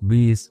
20।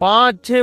5-6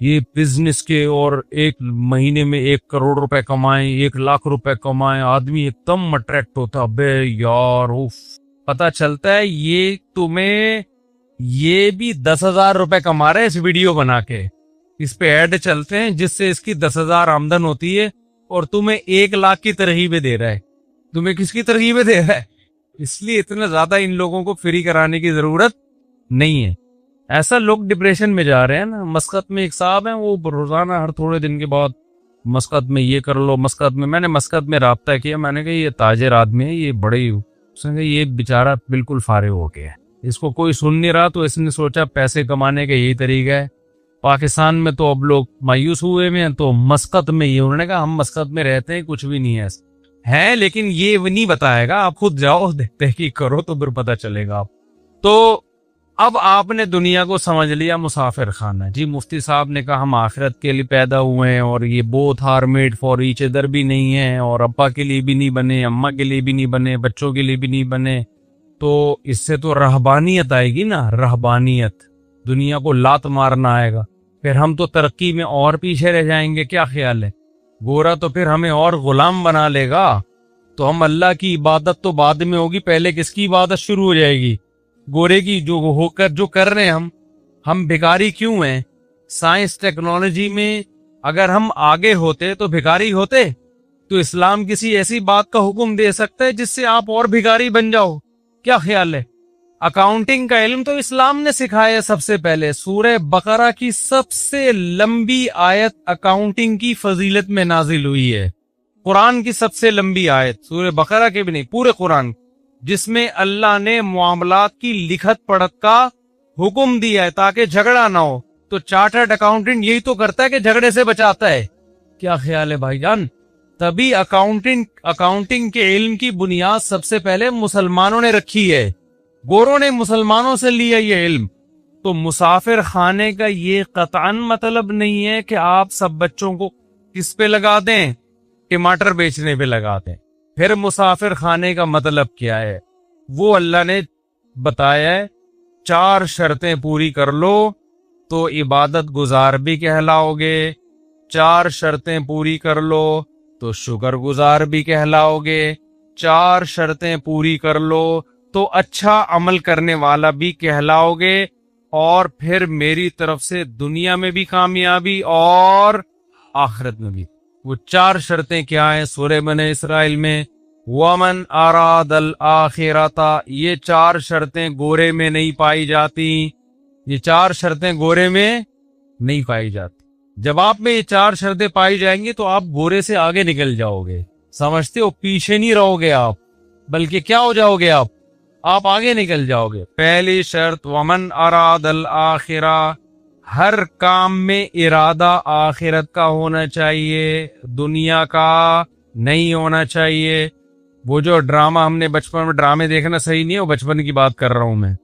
یہ بزنس کے اور ایک مہینے میں 1 کروڑ روپے کمائیں، 1 لاکھ روپے کمائیں، آدمی ایک دم اٹریکٹ ہوتا، بے یار اوف، پتا چلتا ہے یہ تمہیں یہ بھی 10,000 روپے کما رہے اس ویڈیو بنا کے، اس پہ ایڈ چلتے ہیں جس سے اس کی 10,000 آمدن ہوتی ہے اور تمہیں 1 لاکھ کی ترغیبیں دے رہا ہے۔ تمہیں کس کی ترغیبیں دے رہا ہے؟ اس لیے اتنا زیادہ ان لوگوں کو فری کرانے کی ضرورت نہیں ہے۔ ایسا لوگ ڈپریشن میں جا رہے ہیں نا۔ مسقط میں ایک صاحب ہیں، وہ روزانہ ہر تھوڑے دن کے بعد مسقط میں یہ کر لو، مسقط میں نے مسقط میں رابطہ کیا، میں نے کہا یہ تاجر آدمی ہے، یہ بڑے ہی، اس نے کہا یہ بیچارہ بالکل فارغ ہو گیا ہے، اس کو کوئی سن نہیں رہا، تو اس نے سوچا پیسے کمانے کا یہی طریقہ ہے۔ پاکستان میں تو اب لوگ مایوس ہوئے میں ہیں، تو مسقط میں یہ، انہوں نے کہا ہم مسقط میں رہتے ہیں، کچھ بھی نہیں ہے لیکن یہ نہیں بتائے گا، آپ خود جاؤ تحقیق کرو تو پھر پتہ چلے گا آپ۔ تو اب آپ نے دنیا کو سمجھ لیا مسافر خانہ۔ جی مفتی صاحب نے کہا ہم آخرت کے لیے پیدا ہوئے ہیں، اور یہ both are made for each other بھی نہیں ہے، اور ابا کے لیے بھی نہیں بنے، اماں کے لیے بھی نہیں بنے، بچوں کے لیے بھی نہیں بنے، تو اس سے تو رہبانیت آئے گی نا، رہبانیت، دنیا کو لات مارنا آئے گا، پھر ہم تو ترقی میں اور پیچھے رہ جائیں گے۔ کیا خیال ہے؟ گورا تو پھر ہمیں اور غلام بنا لے گا، تو ہم اللہ کی عبادت تو بعد میں ہوگی، پہلے کس کی عبادت شروع ہو جائے گی؟ گورے کی، جو کر رہے ہیں ہم بھکاری کیوں ہیں؟ سائنس ٹیکنالوجی میں اگر ہم آگے ہوتے تو بھکاری ہوتے؟ تو اسلام کسی ایسی بات کا حکم دے سکتا ہے جس سے آپ اور بھکاری بن جاؤ؟ کیا خیال ہے؟ اکاؤنٹنگ کا علم تو اسلام نے سکھایا سب سے پہلے۔ سورہ بقرہ کی سب سے لمبی آیت اکاؤنٹنگ کی فضیلت میں نازل ہوئی ہے، قرآن کی سب سے لمبی آیت، سورہ بقرہ کے بھی نہیں، پورے قرآن، جس میں اللہ نے معاملات کی لکھت پڑھت کا حکم دیا ہے تاکہ جھگڑا نہ ہو۔ تو چارٹرڈ اکاؤنٹنٹ یہی تو کرتا ہے کہ جھگڑے سے بچاتا ہے۔ کیا خیال ہے بھائی جان؟ تبھی اکاؤنٹنگ کے علم کی بنیاد سب سے پہلے مسلمانوں نے رکھی ہے، گوروں نے مسلمانوں سے لیا یہ علم۔ تو مسافر خانے کا یہ قطعاً مطلب نہیں ہے کہ آپ سب بچوں کو کس پہ لگا دیں، ٹماٹر بیچنے پہ لگا دیں۔ پھر مسافر خانے کا مطلب کیا ہے؟ وہ اللہ نے بتایا ہے، 4 شرطیں پوری کر لو تو عبادت گزار بھی کہلاؤ گے، 4 شرطیں پوری کر لو تو شکر گزار بھی کہلاؤ گے، 4 شرطیں پوری کر لو تو اچھا عمل کرنے والا بھی کہلاؤ گے، اور پھر میری طرف سے دنیا میں بھی کامیابی اور آخرت میں بھی۔ وہ 4 شرطیں کیا ہیں؟ سورہ بنی اسرائیل میں وَمَنْ أَرَادَ الْآخِرَةَ، یہ 4 شرطیں گورے میں نہیں پائی جاتی، یہ 4 شرطیں گورے میں نہیں پائی جاتی۔ جب آپ میں یہ 4 شرطیں پائی جائیں گی تو آپ گورے سے آگے نکل جاؤ گے، سمجھتے ہو؟ پیچھے نہیں رہو گے آپ، بلکہ کیا ہو جاؤ گے آپ آگے نکل جاؤ گے۔ پہلی شرط وَمَنْ أَرَادَ الْآخِرَةَ، ہر کام میں ارادہ آخرت کا ہونا چاہیے، دنیا کا نہیں ہونا چاہیے۔ وہ جو ڈرامہ ہم نے بچپن میں، ڈرامے دیکھنا صحیح نہیں ہے، وہ بچپن کی بات کر رہا ہوں میں،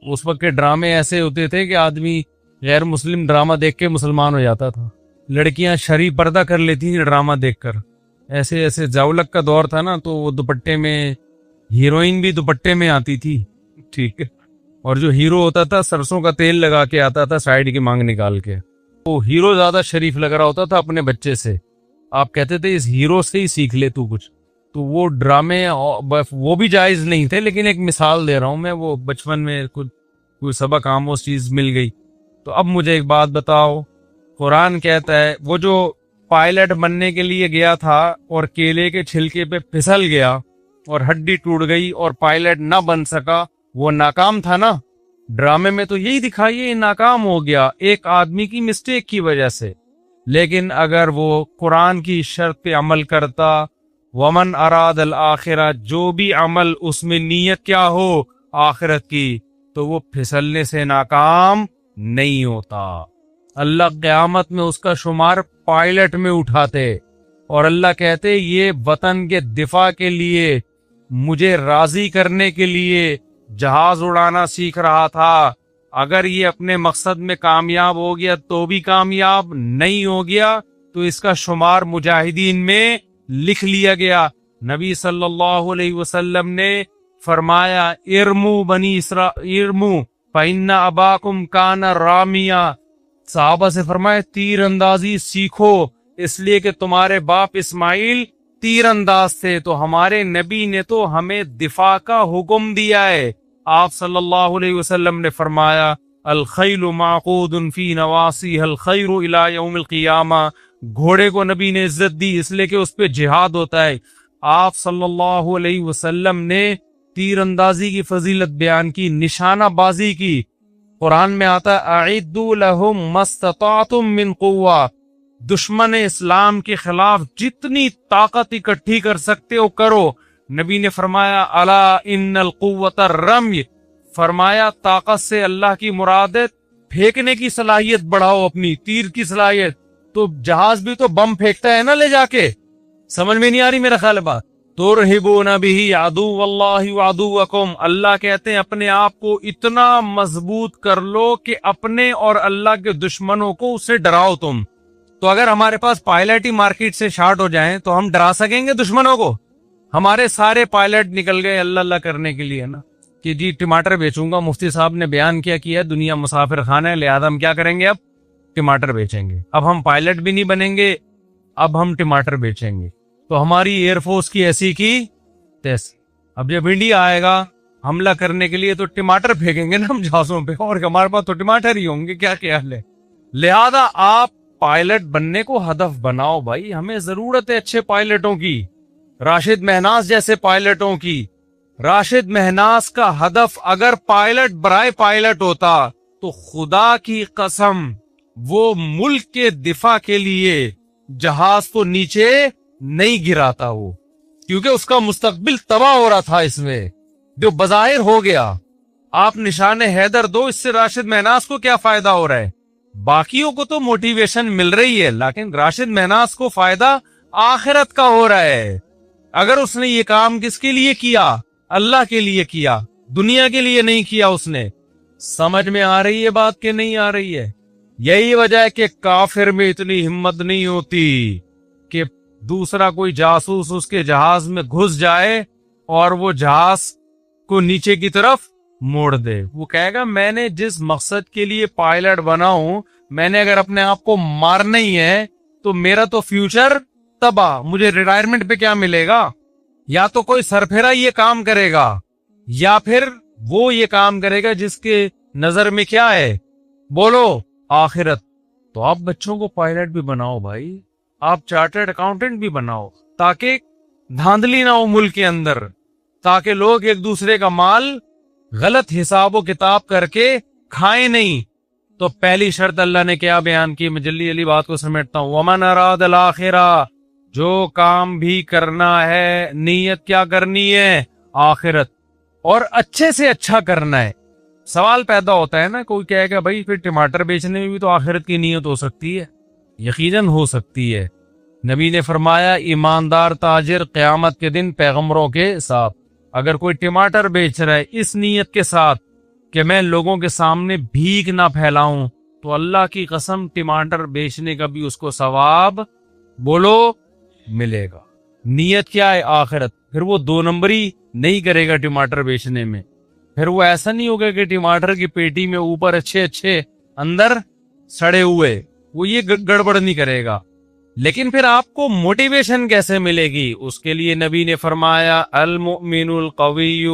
اس وقت کے ڈرامے ایسے ہوتے تھے کہ آدمی غیر مسلم ڈرامہ دیکھ کے مسلمان ہو جاتا تھا، لڑکیاں شرعی پردہ کر لیتی تھیں ڈرامہ دیکھ کر، ایسے زاولک کا دور تھا نا، تو وہ دوپٹے میں، ہیروئن بھی دوپٹے میں آتی تھی، ٹھیک ہے، اور جو ہیرو ہوتا تھا سرسوں کا تیل لگا کے آتا تھا سائیڈ کی مانگ نکال کے، وہ ہیرو زیادہ شریف لگ رہا ہوتا تھا اپنے بچے سے، آپ کہتے تھے اس ہیرو سے ہی سیکھ لے تو کچھ۔ تو وہ ڈرامے وہ بھی جائز نہیں تھے، لیکن ایک مثال دے رہا ہوں میں، وہ بچپن میں کوئی سبق آموز چیز مل گئی۔ تو اب مجھے ایک بات بتاؤ، قرآن کہتا ہے وہ جو پائلٹ بننے کے لیے گیا تھا اور کیلے کے چھلکے پہ پھسل گیا اور ہڈی ٹوٹ گئی اور پائلٹ نہ بن سکا، وہ ناکام تھا نا؟ ڈرامے میں تو یہی دکھائیے، یہ ناکام ہو گیا ایک آدمی کی مسٹیک کی وجہ سے۔ لیکن اگر وہ قرآن کی شرط پہ عمل کرتا، ومن اراد الآخرہ، جو بھی عمل اس میں نیت کیا ہو آخرت کی، تو وہ پھسلنے سے ناکام نہیں ہوتا۔ اللہ قیامت میں اس کا شمار پائلٹ میں اٹھاتے، اور اللہ کہتے یہ وطن کے دفاع کے لیے، مجھے راضی کرنے کے لیے جہاز اڑانا سیکھ رہا تھا، اگر یہ اپنے مقصد میں کامیاب ہو گیا تو بھی کامیاب، نہیں ہو گیا تو اس کا شمار مجاہدین میں لکھ لیا گیا۔ نبی صلی اللہ علیہ وسلم نے فرمایا ارمو بنی ارمو فإن اباکم کان رامیہ، صحابہ سے فرمایا تیر اندازی سیکھو، اس لیے کہ تمہارے باپ اسماعیل تیر انداز تھے، تو ہمارے نبی نے تو ہمیں دفاع کا حکم دیا ہے۔ آپ صلی اللہ علیہ وسلم نے فرمایا الخیل معقود فی نواصیھا الخیر الی یوم القیامہ، گھوڑے کو نبی نے عزت دی اس لیے کہ اس پہ جہاد ہوتا ہے۔ آپ صلی اللہ علیہ وسلم نے تیر اندازی کی فضیلت بیان کی، نشانہ بازی کی۔ قرآن میں آتا ہے اعدوا لهم ما استطعتم من قوہ، دشمن اسلام کے خلاف جتنی طاقت اکٹھی کر سکتے ہو کرو۔ نبی نے فرمایا الا ان القوۃ الرمی، فرمایا طاقت سے اللہ کی مراد ہے پھینکنے کی صلاحیت بڑھاؤ، اپنی تیر کی صلاحیت۔ تو جہاز بھی تو بم پھینکتا ہے نا لے جا کے، سمجھ میں نہیں آ رہی میرا خیال ہے بات؟ ترہبون بہ عدو اللہ وعدوکم، اللہ کہتے ہیں اپنے آپ کو اتنا مضبوط کر لو کہ اپنے اور اللہ کے دشمنوں کو اس سے ڈراؤ تم۔ تو اگر ہمارے پاس پائلٹ ہی مارکیٹ سے شارٹ ہو جائیں تو ہم ڈرا سکیں گے دشمنوں کو؟ ہمارے سارے پائلٹ نکل گئے اللہ اللہ کرنے کے لیے نا، کہ جی ٹماٹر بیچوں گا، مفتی صاحب نے بیان کیا دنیا مسافر خانہ ہے، لہذا ہم کیا کریں گے، اب ٹماٹر بیچیں گے۔ اب ہم پائلٹ بھی نہیں بنیں گے، اب ہم ٹماٹر بیچیں گے۔ تو ہماری ایئر فورس کی ایسی کی تیسی۔ اب جب انڈیا آئے گا حملہ کرنے کے لیے تو ٹماٹر پھینکیں گے نا ہم جہازوں پہ، اور ہمارے پاس تو ٹماٹر ہی ہوں گے، کیا خیال ہے؟ لہذا آپ پائلٹ بننے کو ہدف بناؤ بھائی، ہمیں ضرورت ہے اچھے پائلٹوں کی، راشد مہناز جیسے پائلٹوں کی۔ راشد مہناز کا ہدف اگر پائلٹ برائے پائلٹ ہوتا تو خدا کی قسم وہ ملک کے دفاع کے لیے جہاز تو نیچے نہیں گراتا وہ، کیونکہ اس کا مستقبل تباہ ہو رہا تھا اس میں، جو بظاہر ہو گیا۔ آپ نشان حیدر دو، اس سے راشد مہناز کو کیا فائدہ ہو رہا ہے؟ باقیوں کو تو موٹیویشن مل رہی ہے، لیکن راشد مہناز کو فائدہ آخرت کا ہو رہا ہے۔ اگر اس نے یہ کام کس کے لیے کیا؟ اللہ کے لیے کیا، دنیا کے لیے نہیں کیا اس نے۔ سمجھ میں آ رہی ہے بات کہ نہیں آ رہی ہے؟ یہی وجہ ہے کہ کافر میں اتنی ہمت نہیں ہوتی کہ دوسرا کوئی جاسوس اس کے جہاز میں گھس جائے اور وہ جہاز کو نیچے کی طرف موڑ دے۔ وہ کہے گا میں نے جس مقصد کے لیے پائلٹ بنا ہوں، میں نے اگر اپنے آپ کو مارنا ہی ہے تو میرا تو فیوچر تباہ، مجھے ریٹائرمنٹ پہ کیا ملے گا؟ یا تو کوئی سرپھرا یہ کام کرے گا، یا پھر وہ یہ کام کرے گا جس کے نظر میں کیا ہے، بولو، آخرت۔ تو آپ بچوں کو پائلٹ بھی بناؤ بھائی، آپ چارٹرڈ اکاؤنٹنٹ بھی بناؤ، تاکہ دھاندلی نہ ہو ملک کے اندر، تاکہ لوگ ایک دوسرے کا مال غلط حساب و کتاب کر کے کھائیں نہیں۔ تو پہلی شرط اللہ نے کیا بیان کی؟ میں جلدی جلدی بات کو سمیٹتا ہوں۔ وَمَنْ أَرَادَ الْآخِرَةَ، جو کام بھی کرنا ہے نیت کیا کرنی ہے؟ آخرت، اور اچھے سے اچھا کرنا ہے۔ سوال پیدا ہوتا ہے نا، کوئی کہے گا بھائی پھر ٹماٹر بیچنے میں بھی تو آخرت کی نیت ہو سکتی ہے۔ یقیناً ہو سکتی ہے۔ نبی نے فرمایا ایماندار تاجر قیامت کے دن پیغمبروں کے ساتھ، اگر کوئی ٹماٹر بیچ رہا ہے اس نیت کے ساتھ کہ میں لوگوں کے سامنے بھیک نہ پھیلاؤں، تو اللہ کی قسم ٹماٹر بیچنے کا بھی اس کو ثواب، بولو، ملے گا۔ نیت کیا ہے؟ آخرت۔ پھر وہ دو نمبری نہیں کرے گا ٹماٹر بیچنے میں، پھر وہ ایسا نہیں ہوگا کہ ٹماٹر کی پیٹی میں اوپر اچھے اچھے اندر سڑے ہوئے، وہ یہ گڑبڑ نہیں کرے گا۔ لیکن پھر آپ کو موٹیویشن کیسے ملے گی؟ اس کے لیے نبی نے فرمایا المؤمن القوی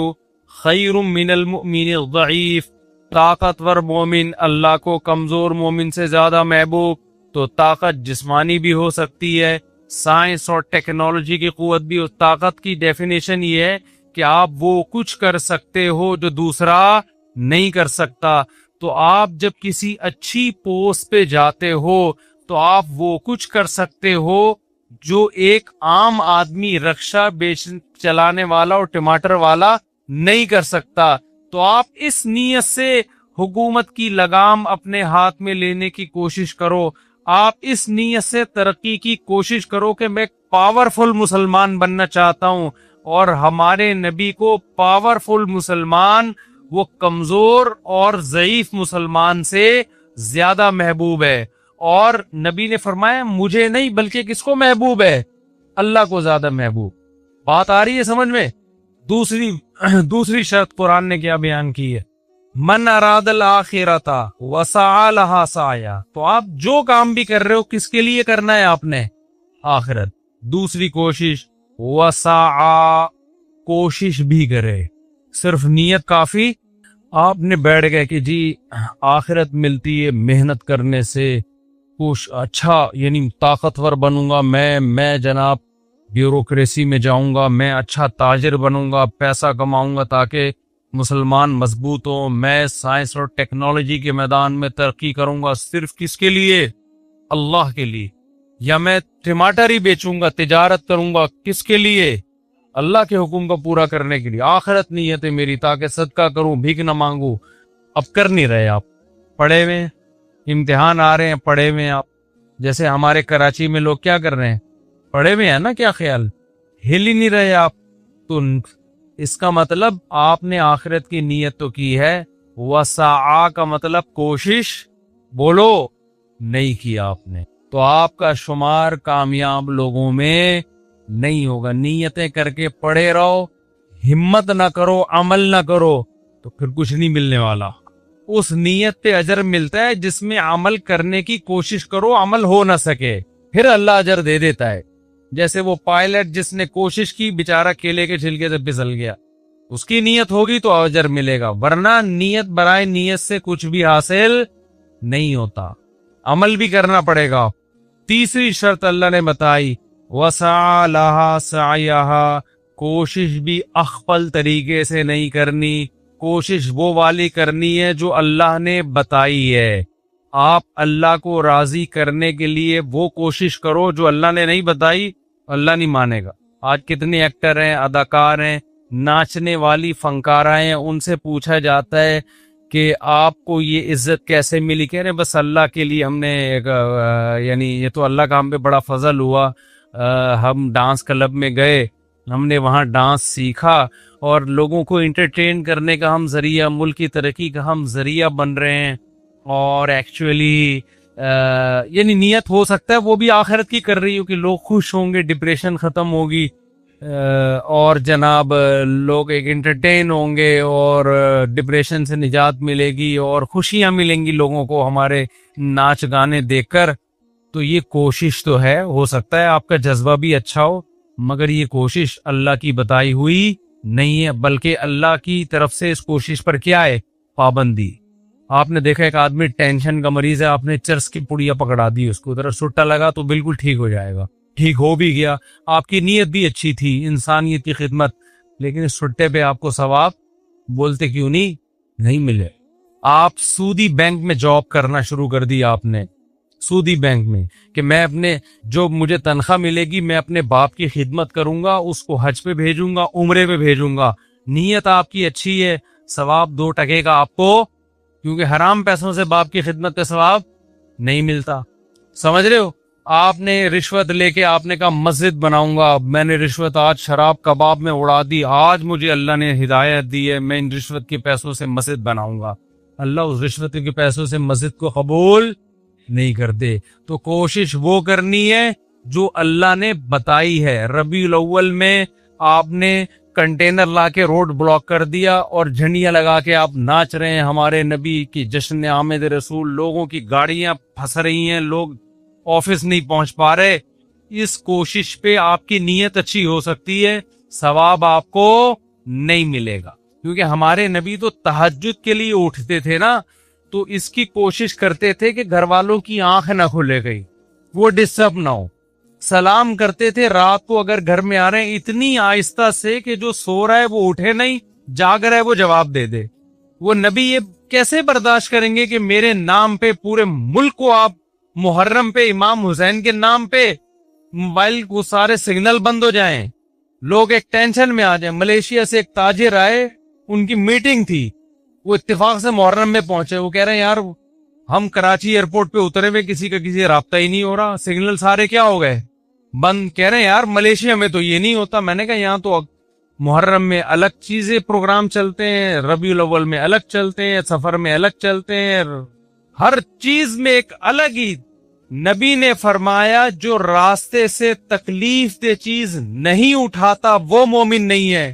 خیر من المؤمن الضعیف، طاقتور مومن اللہ کو کمزور مومن سے زیادہ محبوب۔ تو طاقت جسمانی بھی ہو سکتی ہے، سائنس اور ٹیکنالوجی کی قوت بھی۔ اس طاقت کی ڈیفینیشن یہ ہے کہ آپ وہ کچھ کر سکتے ہو جو دوسرا نہیں کر سکتا۔ تو آپ جب کسی اچھی پوسٹ پہ جاتے ہو تو آپ وہ کچھ کر سکتے ہو جو ایک عام آدمی رکشہ چلانے والا اور ٹماٹر والا نہیں کر سکتا۔ تو آپ اس نیت سے حکومت کی لگام اپنے ہاتھ میں لینے کی کوشش کرو، آپ اس نیت سے ترقی کی کوشش کرو کہ میں پاورفل مسلمان بننا چاہتا ہوں، اور ہمارے نبی کو پاورفل مسلمان وہ کمزور اور ضعیف مسلمان سے زیادہ محبوب ہے۔ اور نبی نے فرمایا مجھے نہیں بلکہ کس کو محبوب ہے؟ اللہ کو زیادہ محبوب۔ بات آ رہی ہے سمجھ میں؟ دوسری شرط قرآن نے کیا بیان کی ہے؟ من اراد الآخرۃ وسعى لها سعیا، تو آپ جو کام بھی کر رہے ہو کس کے لیے کرنا ہے آپ نے؟ آخرت۔ دوسری کوشش وسعى، کوشش بھی کرے، صرف نیت کافی؟ آپ نے بیٹھ گئے کہ جی آخرت ملتی ہے محنت کرنے سے، کچھ اچھا یعنی طاقتور بنوں گا میں جناب بیوروکریسی میں جاؤں گا، میں اچھا تاجر بنوں گا، پیسہ کماؤں گا تاکہ مسلمان مضبوط ہوں، میں سائنس اور ٹیکنالوجی کے میدان میں ترقی کروں گا، صرف کس کے لیے؟ اللہ کے لیے۔ یا میں ٹماٹر ہی بیچوں گا، تجارت کروں گا، کس کے لیے؟ اللہ کے حکم کو پورا کرنے کے لیے۔ آخرت نیت ہے میری تاکہ صدقہ کروں، بھیک نہ مانگوں۔ اب کر نہیں رہے آپ، پڑھے ہوئے ہیں، امتحان آ رہے ہیں، پڑھے ہوئے ہیں آپ، جیسے ہمارے کراچی میں لوگ کیا کر رہے ہیں؟ پڑھے ہوئے ہیں نا، کیا خیال؟ ہل ہی نہیں رہے آپ۔ تو اس کا مطلب آپ نے آخرت کی نیت تو کی ہے، وسعا کا مطلب کوشش بولو نہیں کیا آپ نے، تو آپ کا شمار کامیاب لوگوں میں نہیں ہوگا۔ نیتیں کر کے پڑھے رہو، ہمت نہ کرو، عمل نہ کرو، تو پھر کچھ نہیں ملنے والا۔ اس نیت پہ اجر ملتا ہے جس میں عمل کرنے کی کوشش کرو، عمل ہو نہ سکے، پھر اللہ اجر دے دیتا ہے۔ جیسے وہ پائلٹ جس نے کوشش کی، بیچارہ کیلے کے چھلکے سے پھسل گیا، اس کی نیت ہوگی تو اجر ملے گا، ورنہ نیت برائے نیت سے کچھ بھی حاصل نہیں ہوتا، عمل بھی کرنا پڑے گا۔ تیسری شرط اللہ نے بتائی، وسعى لها سعيها، کوشش بھی اخفل طریقے سے نہیں کرنی، کوشش وہ والی کرنی ہے جو اللہ نے بتائی ہے۔ آپ اللہ کو راضی کرنے کے لیے وہ کوشش کرو جو اللہ نے نہیں بتائی، اللہ نہیں مانے گا۔ آج کتنے ایکٹر ہیں، اداکار ہیں، ناچنے والی فنکارہ ہیں، ان سے پوچھا جاتا ہے کہ آپ کو یہ عزت کیسے ملی؟ کہہ رہے ہیں بس اللہ کے لیے ہم نے یعنی یہ تو اللہ کا ہم پہ بڑا فضل ہوا، ہم ڈانس کلب میں گئے، ہم نے وہاں ڈانس سیکھا اور لوگوں کو انٹرٹین کرنے کا ہم ذریعہ، ملک کی ترقی کا ہم ذریعہ بن رہے ہیں۔ اور ایکچولی یعنی نیت ہو سکتا ہے وہ بھی آخرت کی کر رہی ہو کہ لوگ خوش ہوں گے، ڈپریشن ختم ہوگی، اور جناب لوگ ایک انٹرٹین ہوں گے اور ڈپریشن سے نجات ملے گی اور خوشیاں ملیں گی لوگوں کو ہمارے ناچ گانے دیکھ کر۔ تو یہ کوشش تو ہے، ہو سکتا ہے آپ کا جذبہ بھی اچھا ہو، مگر یہ کوشش اللہ کی بتائی ہوئی نہیں ہے، بلکہ اللہ کی طرف سے اس کوشش پر کیا ہے؟ پابندی۔ آپ نے دیکھا ایک آدمی ٹینشن کا مریض ہے، آپ نے چرس کی پڑیا پکڑا دی، اس کو ادھر سٹا لگا تو بالکل ٹھیک ہو جائے گا، ٹھیک ہو بھی گیا، آپ کی نیت بھی اچھی تھی، انسانیت کی خدمت، لیکن اس سٹے پہ آپ کو ثواب بولتے کیوں نہیں ملے؟ آپ سودی بینک میں جاب کرنا شروع کر دی، آپ نے سودی بینک میں کہ میں اپنے جو مجھے تنخواہ ملے گی میں اپنے باپ کی خدمت کروں گا، اس کو حج پہ بھیجوں گا، عمرے پہ بھیجوں گا، نیت آپ کی اچھی ہے، ثواب 2 ٹکے کا آپ کو، کیونکہ حرام پیسوں سے باپ کی خدمت پہ ثواب نہیں ملتا۔ سمجھ رہے ہو؟ آپ نے رشوت لے کے آپ نے کہا مسجد بناؤں گا، میں نے رشوت آج شراب کباب میں اڑا دی، آج مجھے اللہ نے ہدایت دی ہے، میں ان رشوت کے پیسوں سے مسجد بناؤں گا۔ اللہ اس رشوت کے پیسوں سے مسجد کو قبول نہیں کرتے۔ تو کوشش وہ کرنی ہے جو اللہ نے بتائی ہے۔ ربیع الاول میں آپ نے کنٹینر لا کے روڈ بلاک کر دیا اور جھنڈیاں لگا کے آپ ناچ رہے ہیں ہمارے نبی کی جشن آمد رسول، لوگوں کی گاڑیاں پھنس رہی ہیں، لوگ آفس نہیں پہنچ پا رہے۔ اس کوشش پہ آپ کی نیت اچھی ہو سکتی ہے، ثواب آپ کو نہیں ملے گا، کیونکہ ہمارے نبی تو تہجد کے لیے اٹھتے تھے نا، تو اس کی کوشش کرتے تھے کہ گھر والوں کی آنکھ نہ کھلے گئی، وہ ڈسٹرب نہ ہو، سلام کرتے تھے رات کو اگر گھر میں آ رہے ہیں اتنی آہستہ سے کہ جو سو رہا ہے وہ اٹھے نہیں، جاگ رہا ہے وہ جواب دے دے۔ وہ نبی یہ کیسے برداشت کریں گے کہ میرے نام پہ پورے ملک کو آپ محرم پہ امام حسین کے نام پہ موبائل کو سارے سگنل بند ہو جائیں، لوگ ایک ٹینشن میں آ جائیں۔ ملیشیا سے ایک تاجر آئے، ان کی میٹنگ تھی، وہ اتفاق سے محرم میں پہنچے، وہ کہہ رہے ہیں یار ہم کراچی ایئرپورٹ پہ اترے ہوئے کسی کا کسی رابطہ ہی نہیں ہو رہا، سگنل سارے کیا ہو گئے بند۔ کہہ رہے ہیں یار ملیشیا میں تو یہ نہیں ہوتا۔ میں نے کہا یہاں تو محرم میں الگ چیزیں پروگرام چلتے ہیں، ربیع الاول میں الگ چلتے ہیں، سفر میں الگ چلتے ہیں، ہر چیز میں ایک الگ ہی۔ نبی نے فرمایا جو راستے سے تکلیف دہ چیز نہیں اٹھاتا وہ مومن نہیں ہے،